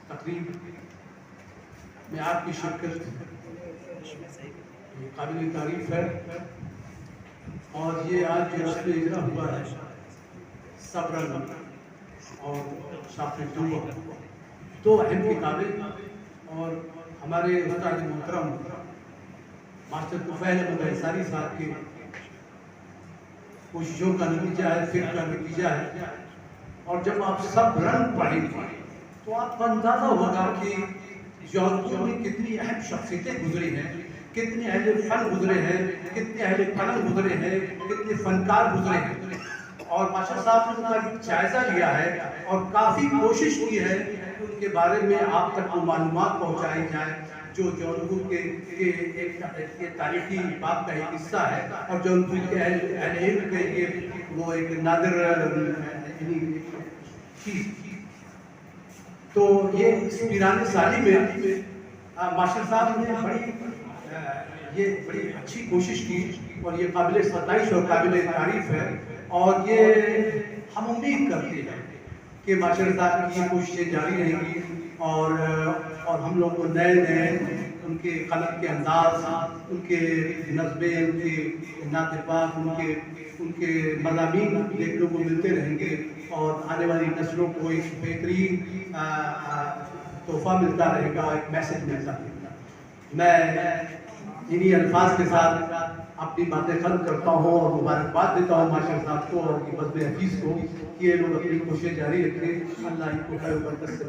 تقریب میں آپ کی شرکت قابل تعریف ہے، اور یہ آج جو رسم اجرا ہوا ہے صبر اور شاف جمعہ، دو اہم کتابیں اور ہمارے استاد محترم ماسٹر طفیل احمد انصاری صاحب کے کوششوں کا نتیجہ ہے، فکر کا نتیجہ ہے۔ اور جب آپ سب رنگ پڑھیں گے تو آپ کو اندازہ ہوگا کہ جونپور میں کتنی اہم شخصیتیں گزری ہیں، کتنے اہل فن گزرے ہیں، کتنے اہل قلم گزرے ہیں، کتنے فنکار گزرے ہیں۔ اور ماشاء صاحب نے ان کا جائزہ لیا ہے اور کافی کوشش کی ہے کہ ان کے بارے میں آپ تک وہ معلومات پہنچائی جائیں جو جونپور کے ایک تاریخی باب کا ایک حصہ ہے، اور جونپور کے اہل علم کے لیے وہ ایک نادر چیز۔ تو یہ اس پیرانے سالی میں ماشاء صاحب نے بڑی اچھی کوشش کی، اور یہ قابل ستائش اور قابل تعریف ہے۔ اور یہ ہم امید کرتے ہیں کہ ماشاء صاحب کی یہ کوششیں جاری رہیں گی، اور ہم لوگ کو نئے ان کے قلم کے انداز، ان کے نظمیں، ان کے نعت پاک، ان کے مضامین دیکھنے کو ملتے رہیں گے، اور آنے والی نسلوں کو ایک بہترین تحفہ ملتا رہے گا، ایک میسج ملتا رہے گا۔ میں انہی الفاظ کے ساتھ اپنی باتیں ختم کرتا ہوں اور مبارکباد دیتا ہوں ماشاء صاحب کو اور بزم حفیظ کو کہ یہ لوگ اپنی کوششیں جاری رکھیں، اللہ ان کو خیر و برکت سے